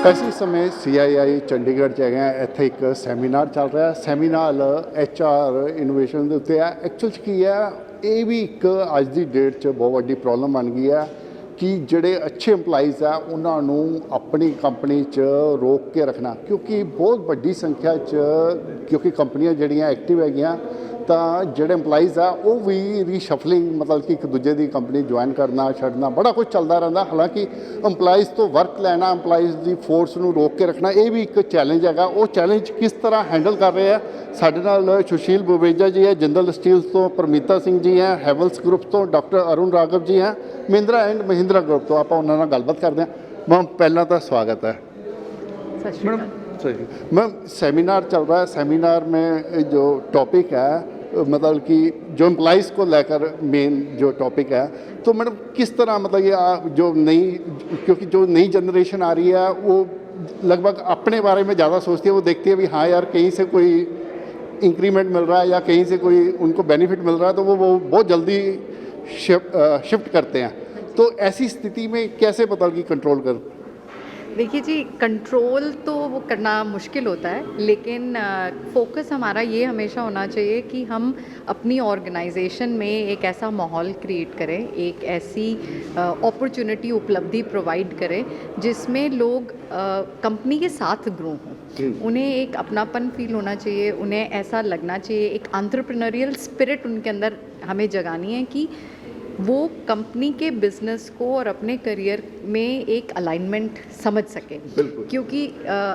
ਇਸੇ ਸਮੇਂ CII ਚੰਡੀਗੜ੍ਹ 'ਚ ਹੈਗੇ ਆ। ਇੱਥੇ ਇੱਕ ਸੈਮੀਨਾਰ ਚੱਲ ਰਿਹਾ। ਸੈਮੀਨਾਰ HR ਇਨੋਵੇਸ਼ਨ ਦੇ ਉੱਤੇ ਹੈ। ਐਕਚੁਅਲ 'ਚ ਕੀ ਹੈ, ਇਹ ਵੀ ਇੱਕ ਅੱਜ ਦੀ ਡੇਟ 'ਚ ਬਹੁਤ ਵੱਡੀ ਪ੍ਰੋਬਲਮ ਬਣ ਗਈ ਹੈ ਕਿ ਜਿਹੜੇ ਅੱਛੇ EMPLOYEES ਆ ਉਹਨਾਂ ਨੂੰ ਆਪਣੀ ਕੰਪਨੀ 'ਚ ਰੋਕ ਕੇ ਰੱਖਣਾ, ਕਿਉਂਕਿ ਬਹੁਤ ਵੱਡੀ ਸੰਖਿਆ 'ਚ ਕਿਉਂਕਿ ਕੰਪਨੀਆਂ ਜਿਹੜੀਆਂ ਐਕਟਿਵ ਹੈਗੀਆਂ ਤਾਂ ਜਿਹੜੇ EMPLOYEES ਆ ਉਹ ਵੀ ਰੀਸ਼ਫਲਿੰਗ ਮਤਲਬ ਕਿ ਇੱਕ ਦੂਜੇ ਦੀ ਕੰਪਨੀ ਜੁਆਇਨ ਕਰਨਾ ਛੱਡਣਾ ਬੜਾ ਕੁਝ ਚੱਲਦਾ ਰਹਿੰਦਾ। ਹਾਲਾਂਕਿ EMPLOYEES ਤੋਂ ਵਰਕ ਲੈਣਾ, EMPLOYEES ਦੀ ਫੋਰਸ ਨੂੰ ਰੋਕ ਕੇ ਰੱਖਣਾ, ਇਹ ਵੀ ਇੱਕ ਚੈਲੰਜ ਹੈਗਾ। ਉਹ ਚੈਲੰਜ ਕਿਸ ਤਰ੍ਹਾਂ ਹੈਂਡਲ ਕਰ ਰਹੇ ਆ, ਸਾਡੇ ਨਾਲ ਸੁਸ਼ੀਲ ਬੁਵੇਜਾ ਜੀ ਹੈ, ਜਿੰਦਲ ਸਟੀਲਸ ਤੋਂ ਪਰਮੀਤਾ ਸਿੰਘ ਜੀ ਹੈ, ਹੈਵਲਸ ਗਰੁੱਪ ਤੋਂ ਡਾਕਟਰ ਅਰੁਣ ਰਾਘਵ ਜੀ ਹੈ, ਮਹਿੰਦਰਾ ਐਂਡ ਮਹਿੰਦਰਾ ਗਰੁੱਪ ਤੋਂ। ਆਪਾਂ ਉਹਨਾਂ ਨਾਲ ਗੱਲਬਾਤ ਕਰਦੇ ਹਾਂ। ਮੈਮ ਪਹਿਲਾਂ ਤਾਂ स्वागत है। मैडम सही मैम, सेमिनार चल रहा है। सेमिनार में जो टॉपिक है मतलब कि जो एम्प्लॉइज़ को लेकर मेन जो टॉपिक है, तो मैडम किस तरह मतलब ये जो नई, क्योंकि जो नई जनरेशन आ रही है वो लगभग अपने बारे में ज़्यादा सोचती है। वो देखती है भी हाँ यार कहीं से कोई इंक्रीमेंट मिल रहा है या कहीं से कोई उनको बेनिफिट मिल रहा है, तो वो बहुत जल्दी शिफ्ट करते हैं। तो ऐसी स्थिति में कैसे मतलब कि कंट्रोल कर? देखिए जी, कंट्रोल तो वो करना मुश्किल होता है, लेकिन फोकस हमारा ये हमेशा होना चाहिए कि हम अपनी ऑर्गेनाइजेशन में एक ऐसा माहौल क्रिएट करें, एक ऐसी अपॉर्चुनिटी उपलब्धि प्रोवाइड करें जिसमें लोग कंपनी के साथ ग्रो हों। उन्हें एक अपनापन फील होना चाहिए, उन्हें ऐसा लगना चाहिए, एक एंटरप्रेन्योरियल स्पिरिट उनके अंदर हमें जगानी है कि वो कंपनी के बिज़नेस को और अपने करियर में एक अलाइनमेंट समझ सके। क्योंकि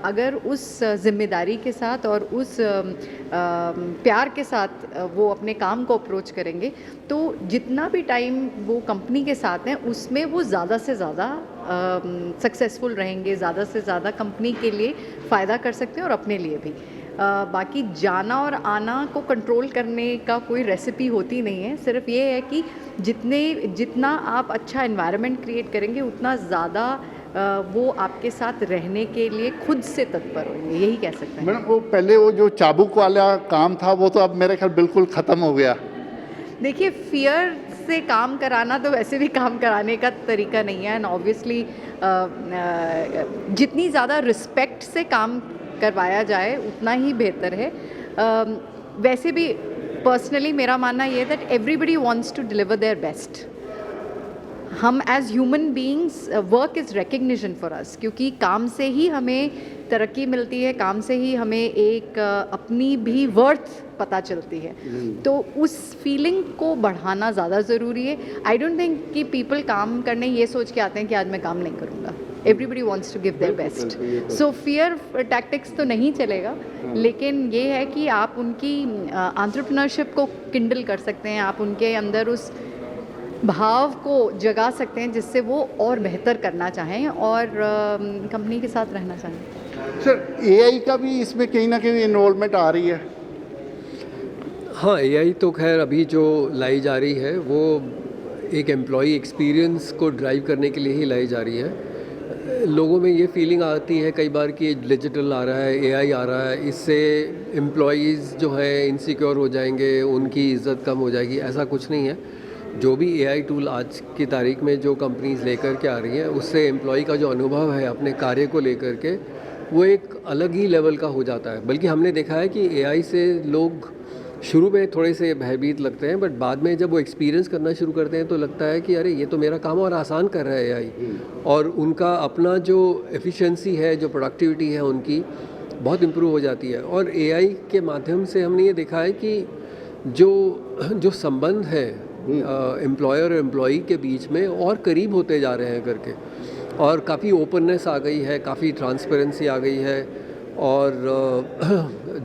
अगर उस जिम्मेदारी के साथ और उस प्यार के साथ वो अपने काम को अप्रोच करेंगे तो जितना भी टाइम वो कंपनी के साथ हैं उसमें वो ज़्यादा से ज़्यादा सक्सेसफुल रहेंगे, ज़्यादा से ज़्यादा कंपनी के लिए फ़ायदा कर सकते हैं और अपने लिए भी। बाकी जाना और आना को कंट्रोल करने का कोई रेसिपी होती नहीं है। सिर्फ ये है कि जितना आप अच्छा एनवायरनमेंट क्रिएट करेंगे उतना ज़्यादा वो आपके साथ रहने के लिए खुद से तत्पर होंगे, यही कह सकते हैं। मैडम वो पहले वो जो चाबुक वाला काम था वो तो अब मेरे ख्याल बिल्कुल ख़त्म हो गया। देखिए, फियर से काम कराना तो वैसे भी काम कराने का तरीका नहीं है। एंड ऑब्वियसली जितनी ज़्यादा रिस्पेक्ट से काम करवाया जाए उतना ही बेहतर है। वैसे भी पर्सनली मेरा मानना ये है that everybody wants to deliver their best. हम as human beings work is recognition for us, क्योंकि काम से ही हमें तरक्की मिलती है, काम से ही हमें एक अपनी भी वर्थ पता चलती है। तो उस फीलिंग को बढ़ाना ज़्यादा ज़रूरी है। आई डोंट थिंक कि पीपल काम करने ये सोच के आते हैं कि आज मैं काम नहीं करूँगा। Everybody wants to give their best. So fear tactics तो नहीं चलेगा, लेकिन ये है कि आप उनकी एंटरप्रेन्योरशिप को किंडल कर सकते हैं, आप उनके अंदर उस भाव को जगा सकते हैं जिससे वो और बेहतर करना चाहें और कंपनी के साथ रहना चाहें। सर AI का भी इसमें कहीं ना कहीं इन्वॉल्वमेंट आ रही है? हाँ, AI तो खैर अभी जो लाई जा रही है वो एक एम्प्लॉई एक्सपीरियंस को ड्राइव करने के लिए ही लाई जा रही है। लोगों में ये फीलिंग आती है कई बार कि डिजिटल आ रहा है, AI आ रहा है, इससे एम्प्लॉयज़ जो है इनसिक्योर हो जाएंगे, उनकी इज़्ज़त कम हो जाएगी। ऐसा कुछ नहीं है। जो भी AI टूल आज की तारीख में जो कंपनीज़ लेकर के आ रही हैं उससे एम्प्लॉई का जो अनुभव है अपने कार्य को लेकर के वो एक अलग ही लेवल का हो जाता है। बल्कि हमने देखा है कि AI से लोग शुरू में थोड़े से भयभीत लगते हैं, बट बाद में जब वो एक्सपीरियंस करना शुरू करते हैं तो लगता है कि अरे ये तो मेरा काम और आसान कर रहा है AI। और उनका अपना जो एफिशिएंसी है, जो प्रोडक्टिविटी है उनकी बहुत इम्प्रूव हो जाती है। और AI के माध्यम से हमने ये देखा है कि जो संबंध है एम्प्लॉयर और एम्प्लॉई के बीच में और करीब होते जा रहे हैं करके, और काफ़ी ओपननेस आ गई है, काफ़ी ट्रांसपेरेंसी आ गई है। और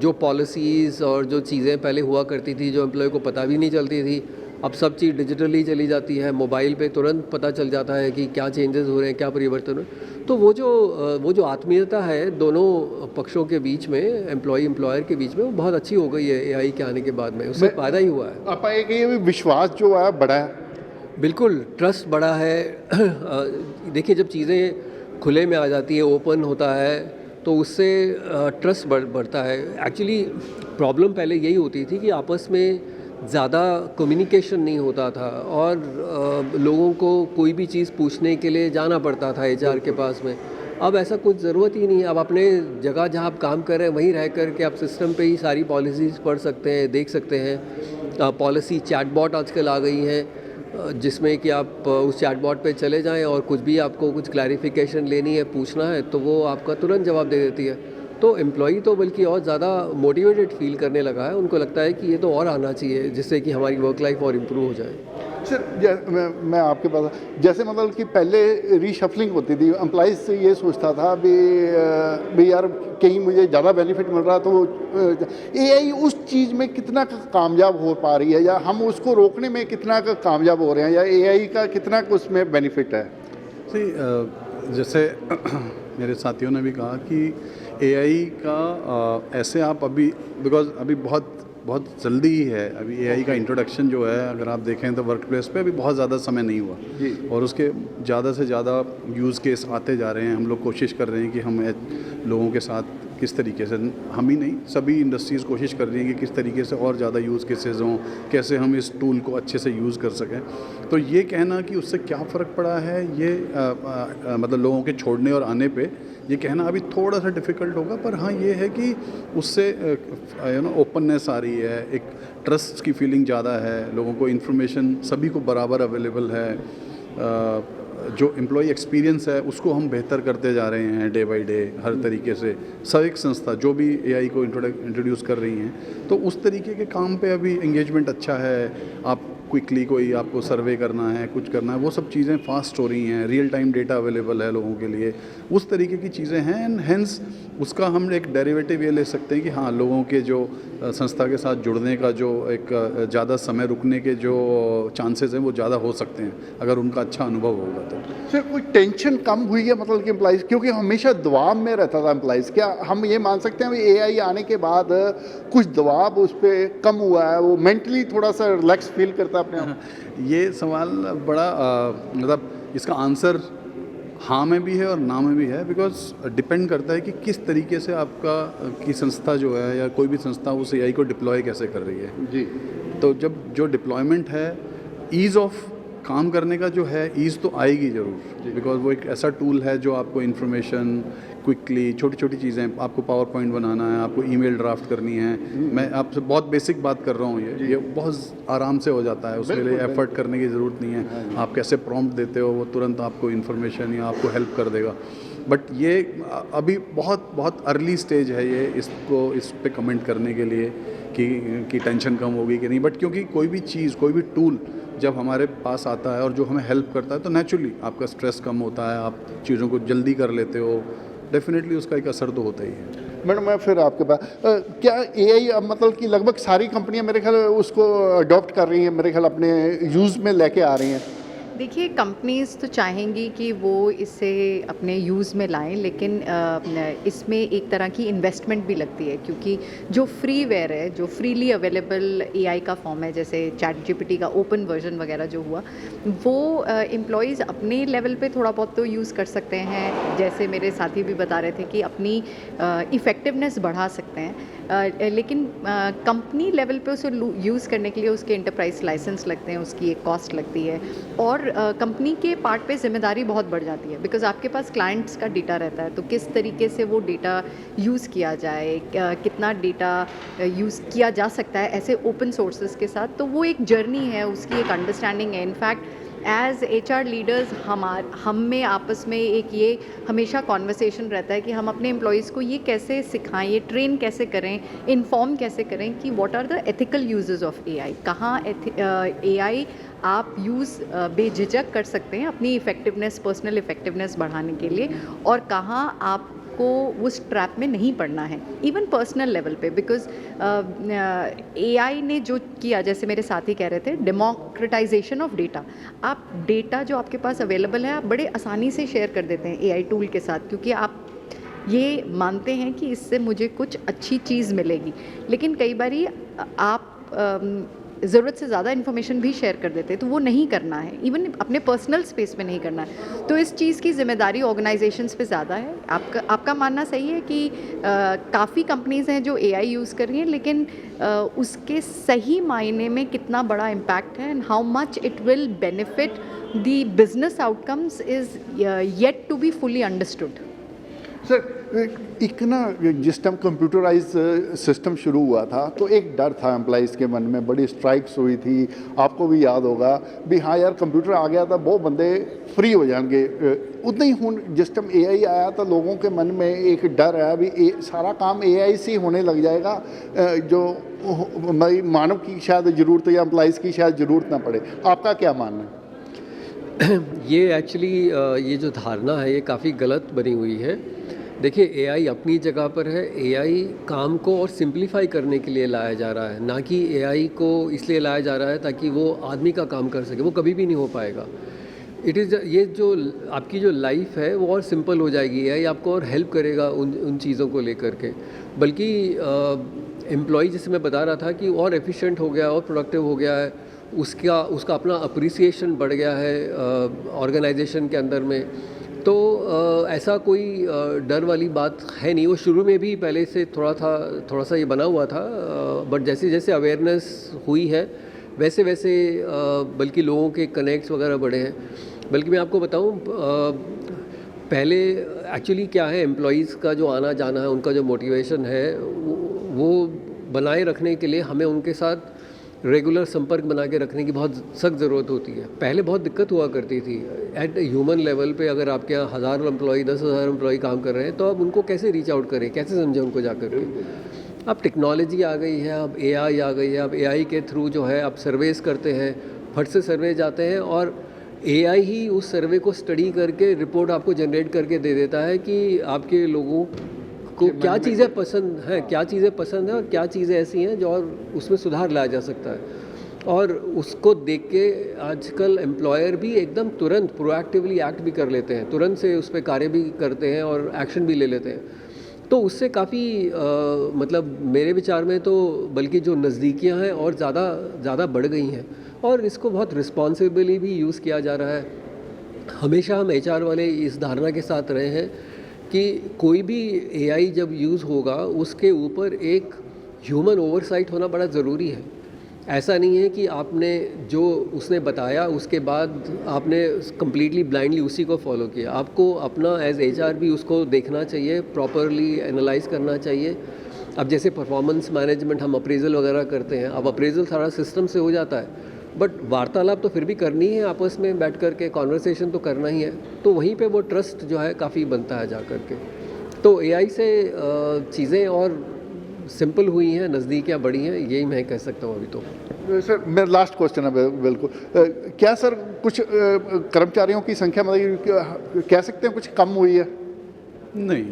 जो पॉलिसीज़ और जो चीज़ें पहले हुआ करती थी जो एम्प्लॉय को पता भी नहीं चलती थी, अब सब चीज़ डिजिटली चली जाती है। मोबाइल पे तुरंत पता चल जाता है कि क्या चेंजेस हो रहे हैं, क्या परिवर्तन हो रहे हैं। तो वो जो आत्मीयता है दोनों पक्षों के बीच में, एम्प्लॉय एम्प्लॉयर के बीच में, वो बहुत अच्छी हो गई है AI के आने के बाद में। उससे फ़ायदा ही हुआ है। आप एक ये विश्वास जो है बड़ा है, बिल्कुल ट्रस्ट बड़ा है। देखिए, जब चीज़ें खुले में आ जाती है, ओपन होता है, तो उससे ट्रस्ट बढ़ता है। एक्चुअली प्रॉब्लम पहले यही होती थी कि आपस में ज़्यादा कम्युनिकेशन नहीं होता था और लोगों को कोई भी चीज़ पूछने के लिए जाना पड़ता था HR के पास में। अब ऐसा कुछ ज़रूरत ही नहीं है। अब अपने जगह जहाँ आप काम कर रहे हैं वहीं रह कर के आप सिस्टम पे ही सारी पॉलिसीज़ पढ़ सकते हैं, देख सकते हैं। पॉलिसी चैटबॉट आजकल आ गई हैं, जिसमें कि आप उस चैटबॉट पे चले जाएं और कुछ भी आपको कुछ क्लैरिफिकेशन लेनी है, पूछना है, तो वो आपका तुरंत जवाब दे देती है। तो एम्प्लॉई तो बल्कि और ज़्यादा मोटिवेटेड फील करने लगा है। उनको लगता है कि ये तो और आना चाहिए, जिससे कि हमारी वर्क लाइफ और इम्प्रूव हो जाए। सर मैं आपके पास, जैसे मतलब कि पहले रीशफलिंग होती थी, एम्प्लॉइज से ये सोचता था भी यार कहीं मुझे ज़्यादा बेनिफिट मिल रहा, तो एआई उस चीज़ में कितना कामयाब हो पा रही है, या हम उसको रोकने में कितना कामयाब हो रहे हैं, या एआई का कितना उसमें बेनिफिट है? जैसे मेरे साथियों ने भी कहा कि एआई का ऐसे आप अभी, बिकॉज अभी बहुत जल्दी ही है, अभी एआई का इंट्रोडक्शन जो है, अगर आप देखें तो वर्क प्लेस पे अभी बहुत ज़्यादा समय नहीं हुआ जी। और उसके ज़्यादा से ज़्यादा यूज़ केस आते जा रहे हैं। हम लोग कोशिश कर रहे हैं कि हम लोगों के साथ किस तरीके से, हम ही नहीं सभी इंडस्ट्रीज़ कोशिश कर रही हैं कि किस तरीके से और ज़्यादा यूज़ केसेस हों, कैसे हम इस टूल को अच्छे से यूज़ कर सकें। तो ये कहना कि उससे क्या फ़र्क पड़ा है, ये मतलब लोगों के छोड़ने और आने पे ये कहना अभी थोड़ा सा डिफ़िकल्ट होगा। पर हाँ, ये है कि उससे ओपननेस आ रही है, एक ट्रस्ट की फीलिंग ज़्यादा है, लोगों को इन्फॉर्मेशन सभी को बराबर अवेलेबल है। जो एम्प्लॉई एक्सपीरियंस है उसको हम बेहतर करते जा रहे हैं डे बाय डे, हर तरीके से। सब एक संस्था जो भी एआई को इंट्रोड्यूस कर रही हैं, तो उस तरीके के काम पे अभी एंगेजमेंट अच्छा है। आप क्विकली कोई आपको सर्वे करना है, कुछ करना है, वो सब चीज़ें फास्ट हो रही हैं, रियल टाइम डेटा अवेलेबल है लोगों के लिए, उस तरीके की चीज़ें हैं। एंड हेंस उसका हम एक डेरिवेटिव ये ले सकते हैं कि हाँ, लोगों के जो संस्था के साथ जुड़ने का जो एक ज़्यादा समय रुकने के जो चांसेस हैं वो ज़्यादा हो सकते हैं अगर उनका अच्छा अनुभव होगा तो। सर कोई टेंशन कम हुई है मतलब कि एम्प्लॉइज़, क्योंकि हमेशा दबाव में रहता था एम्प्लॉइज़, क्या हम ये मान सकते हैं एआई आने के बाद कुछ दबाव उस पर कम हुआ है, वो मेंटली थोड़ा सा रिलैक्स फील करता है अपने आप? ये सवाल बड़ा मतलब इसका आंसर हाँ में भी है और ना में भी है, बिकॉज डिपेंड करता है कि किस तरीके से आपका की संस्था जो है या कोई भी संस्था उस एआई को डिप्लॉय कैसे कर रही है। जी। तो जब जो डिप्लॉयमेंट है, ईज़ ऑफ काम करने का जो है, ईज़ तो आएगी ज़रूर, बिकॉज वो एक ऐसा टूल है जो आपको इन्फॉर्मेशन क्विकली, छोटी छोटी चीज़ें, आपको पावर पॉइंट बनाना है, आपको ईमेल ड्राफ्ट करनी है, मैं आपसे बहुत बेसिक बात कर रहा हूँ, ये बहुत आराम से हो जाता है, उसके लिए एफर्ट करने की ज़रूरत नहीं है। आप कैसे प्रॉम्प्ट देते हो, वो तुरंत आपको इन्फॉर्मेशन या आपको हेल्प कर देगा। बट ये अभी बहुत अर्ली स्टेज है ये, इस पे कमेंट करने के लिए कि टेंशन कम होगी कि नहीं। बट क्योंकि कोई भी चीज़, कोई भी टूल जब हमारे पास आता है और जो हमें हेल्प करता है, तो नेचुरली आपका स्ट्रेस कम होता है, आप चीज़ों को जल्दी कर लेते हो, डेफिनेटली उसका एक असर तो होता ही है। मैडम मैं फिर आपके पास क्या एआई अब मतलब कि लगभग सारी कंपनियां मेरे ख्याल उसको अडॉप्ट कर रही हैं, मेरे ख्याल अपने यूज़ में लेके आ रही हैं? देखिए, कंपनीज़ तो चाहेंगी कि वो इसे अपने यूज़ में लाएं, लेकिन इसमें एक तरह की इन्वेस्टमेंट भी लगती है, क्योंकि जो फ्रीवेयर है, जो फ्रीली अवेलेबल एआई का फॉर्म है, जैसे चैट जीपीटी का ओपन वर्जन वगैरह जो हुआ, वो एम्प्लॉयज़ अपने लेवल पे थोड़ा बहुत तो यूज़ कर सकते हैं। जैसे मेरे साथी भी बता रहे थे कि अपनी इफ़ेक्टिवनेस बढ़ा सकते हैं, लेकिन कंपनी लेवल पे उसे यूज़ करने के लिए उसके एंटरप्राइज लाइसेंस लगते हैं, उसकी एक कॉस्ट लगती है, और कंपनी के पार्ट पे जिम्मेदारी बहुत बढ़ जाती है, बिकॉज आपके पास क्लाइंट्स का डेटा रहता है, तो किस तरीके से वो डेटा यूज़ किया जाए, कितना डेटा यूज़ किया जा सकता है ऐसे ओपन सोर्सेज के साथ, तो वो एक जर्नी है, उसकी एक अंडरस्टैंडिंग है। इनफैक्ट एज़ HR लीडर्स हम में आपस में एक ये हमेशा कॉन्वर्सेशन रहता है कि हम अपने एम्प्लॉयज़ को ये कैसे सिखाएं, ये ट्रेन कैसे करें, इन्फॉर्म कैसे करें कि what are the ethical uses of AI, कहाँ AI आप यूज़ बेझिझक कर सकते हैं अपनी इफ़ेक्टिवनेस, पर्सनल इफ़ेक्टिवनेस बढ़ाने के लिए, और कहाँ आपको उस ट्रैप में नहीं पड़ना है, इवन पर्सनल लेवल पे। बिकॉज AI ने जो किया, जैसे मेरे साथी कह रहे थे, डेमोक्रेटाइजेशन ऑफ डेटा, आप डेटा जो आपके पास अवेलेबल है आप बड़े आसानी से शेयर कर देते हैं AI टूल के साथ, क्योंकि आप ये मानते हैं कि इससे मुझे कुछ अच्छी चीज़ मिलेगी। लेकिन कई बारी आप ज़रूरत से ज़्यादा इन्फॉर्मेशन भी शेयर कर देते हैं, तो वो नहीं करना है, इवन अपने पर्सनल स्पेस में नहीं करना है। तो इस चीज़ की जिम्मेदारी ऑर्गेनाइजेशंस पे ज़्यादा है। आपका मानना सही है कि काफ़ी कंपनीज़ हैं जो AI यूज़ कर रही हैं, लेकिन उसके सही मायने में कितना बड़ा इम्पैक्ट है and how much it will benefit the business outcomes is yet to be fully understood. Sir एक ना जिस टाइम कंप्यूटराइज सिस्टम शुरू हुआ था तो एक डर था एम्प्लॉइज़ के मन में, बड़ी स्ट्राइक्स हुई थी, आपको भी याद होगा भी हाँ यार कंप्यूटर आ गया था बहुत बंदे फ्री हो जाएंगे। उतना ही हुन जिस टाइम AI आया तो लोगों के मन में एक डर है भी सारा काम AI से होने लग जाएगा, जो मानव की शायद ज़रूरत या एम्प्लॉइज़ की शायद ज़रूरत ना पड़े। आपका क्या मानना है? ये एक्चुअली ये जो धारणा है ये काफ़ी गलत बनी हुई है। देखिए AI अपनी जगह पर है, AI काम को और सिंप्लीफाई करने के लिए लाया जा रहा है, ना कि AI को इसलिए लाया जा रहा है ताकि वो आदमी का काम कर सके, वो कभी भी नहीं हो पाएगा। ये जो आपकी जो लाइफ है वो और सिंपल हो जाएगी, AI आपको और हेल्प करेगा उन चीज़ों को लेकर के। बल्कि एम्प्लॉय जैसे मैं बता रहा था कि और एफिशिएंट हो गया और प्रोडक्टिव हो गया है, उसका अपना अप्रिसिएशन बढ़ गया है ऑर्गेनाइजेशन के अंदर में। तो ऐसा कोई डर वाली बात है नहीं। वो शुरू में भी पहले से थोड़ा सा ये बना हुआ था, बट जैसे जैसे अवेयरनेस हुई है वैसे वैसे बल्कि लोगों के कनेक्ट्स वगैरह बढ़े हैं। बल्कि मैं आपको बताऊं, पहले एक्चुअली क्या है, एम्प्लॉयज़ का जो आना जाना है, उनका जो मोटिवेशन है वो बनाए रखने के लिए हमें उनके साथ रेगुलर संपर्क बना के रखने की बहुत सख्त ज़रूरत होती है। पहले बहुत दिक्कत हुआ करती थी एट ह्यूमन लेवल पे। अगर आपके यहाँ 1000 एम्प्लॉय 10,000 एम्प्लॉय काम कर रहे हैं तो अब उनको कैसे रीच आउट करें, कैसे समझें उनको जा कर के। अब टेक्नोलॉजी आ गई है, अब AI आ गई है, अब AI के थ्रू जो है आप सर्वेस करते हैं, फट से सर्वे जाते हैं और AI ही उस सर्वे को स्टडी करके रिपोर्ट आपको जनरेट करके दे देता है कि आपके लोगों को क्या चीज़ें पसंद हैं, क्या चीज़ें पसंद हैं और क्या चीज़ें ऐसी हैं जो और उसमें सुधार लाया जा सकता है। और उसको देख के आजकल एम्प्लॉयर भी एकदम तुरंत प्रोएक्टिवली एक्ट भी कर लेते हैं, तुरंत से उस पर कार्य भी करते हैं और एक्शन भी ले लेते हैं। तो उससे काफ़ी मतलब मेरे विचार में तो बल्कि जो नज़दीकियाँ हैं और ज़्यादा बढ़ गई हैं और इसको बहुत रिस्पॉन्सिबली भी यूज़ किया जा रहा है। हमेशा हम HR वाले इस धारणा के साथ रहे हैं कि कोई भी AI जब यूज़ होगा उसके ऊपर एक ह्यूमन ओवरसाइट होना बड़ा ज़रूरी है। ऐसा नहीं है कि आपने जो उसने बताया उसके बाद आपने कम्प्लीटली ब्लाइंडली उसी को फॉलो किया। आपको अपना एज HR भी उसको देखना चाहिए, प्रॉपरली एनालाइज करना चाहिए। अब जैसे परफॉर्मेंस मैनेजमेंट हम अप्रेजल वगैरह करते हैं, अब अप्रेजल सारा सिस्टम से हो जाता है, बट वार्तालाप तो फिर भी करनी है, आपस में बैठ कर के कॉन्वर्सेशन तो करना ही है। तो वहीं पे वो ट्रस्ट जो है काफ़ी बनता है जा कर के। तो AI से चीज़ें और सिंपल हुई हैं, नज़दीकियाँ बढ़ी हैं, यही मैं कह सकता हूँ अभी तो। सर मेरा लास्ट क्वेश्चन है बिल्कुल, क्या सर कुछ कर्मचारियों की संख्या मतलब कह सकते हैं कुछ कम हुई है? नहीं,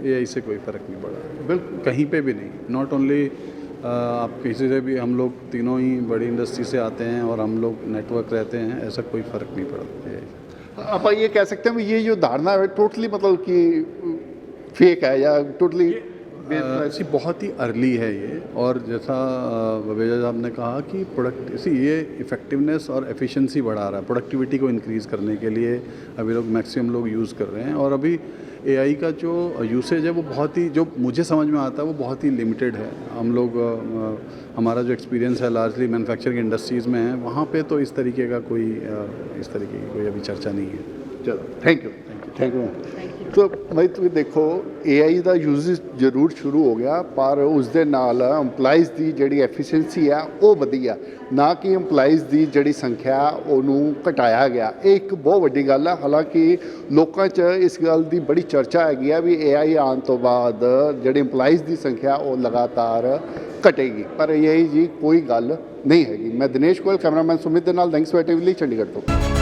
AI से कोई फ़र्क नहीं पड़ा, बिल्कुल कहीं पे भी नहीं। नॉट ओनली आप किसी से भी, हम लोग तीनों ही बड़ी इंडस्ट्री से आते हैं और हम लोग नेटवर्क रहते हैं, ऐसा कोई फ़र्क नहीं पड़ा। आप ये कह सकते हैं ये जो धारणा है टोटली मतलब कि फेक है या टोटली ऐसी बहुत ही अर्ली है ये। और जैसा बबेजा साहब ने कहा कि ये इफ़ेक्टिवनेस और एफिशिएंसी बढ़ा रहा है, प्रोडक्टिविटी को इंक्रीज़ करने के लिए अभी लोग मैक्सिमम लोग यूज़ कर रहे हैं। और अभी AI का जो यूसेज है वो बहुत ही, जो मुझे समझ में आता है वो बहुत ही लिमिटेड है। हम लोग हमारा जो एक्सपीरियंस है लार्जली मैन्युफैक्चरिंग इंडस्ट्रीज़ में है, वहाँ पे तो इस तरीके की कोई अभी चर्चा नहीं है। चलो थैंक यू। तो भाई ਤੁਸੀਂ ਦੇਖੋ AI ਦਾ ਯੂਜ਼ੇਜ ਜ਼ਰੂਰ ਸ਼ੁਰੂ ਹੋ ਗਿਆ, ਪਰ ਉਸ ਦੇ ਨਾਲ EMPLOYEES ਦੀ ਜਿਹੜੀ ਐਫੀਸ਼ੀਐਂਸੀ ਆ ਉਹ ਵਧੀ ਆ, ਨਾ ਕਿ EMPLOYEES ਦੀ ਜਿਹੜੀ ਸੰਖਿਆ ਉਹਨੂੰ ਘਟਾਇਆ ਗਿਆ। ਇਹ ਇੱਕ ਬਹੁਤ ਵੱਡੀ ਗੱਲ ਆ। ਹਾਲਾਂਕਿ ਲੋਕਾਂ 'ਚ ਇਸ ਗੱਲ ਦੀ ਬੜੀ ਚਰਚਾ ਹੈਗੀ ਆ ਵੀ AI ਆਉਣ ਤੋਂ ਬਾਅਦ ਜਿਹੜੇ EMPLOYEES ਦੀ ਸੰਖਿਆ ਉਹ ਲਗਾਤਾਰ ਘਟੇਗੀ, ਪਰ ਇਹ ਜੀ ਕੋਈ ਗੱਲ ਨਹੀਂ ਹੈਗੀ। ਮੈਂ ਦਿਨੇਸ਼ ਗੋਇਲ, ਕੈਮਰਾਮੈਨ ਸੁਮਿਤ ਦੇ ਨਾਲ, ਥੈਂਕਸ ਫॉर ਟੀਵੀ ਲਈ, ਚੰਡੀਗੜ੍ਹ ਤੋਂ।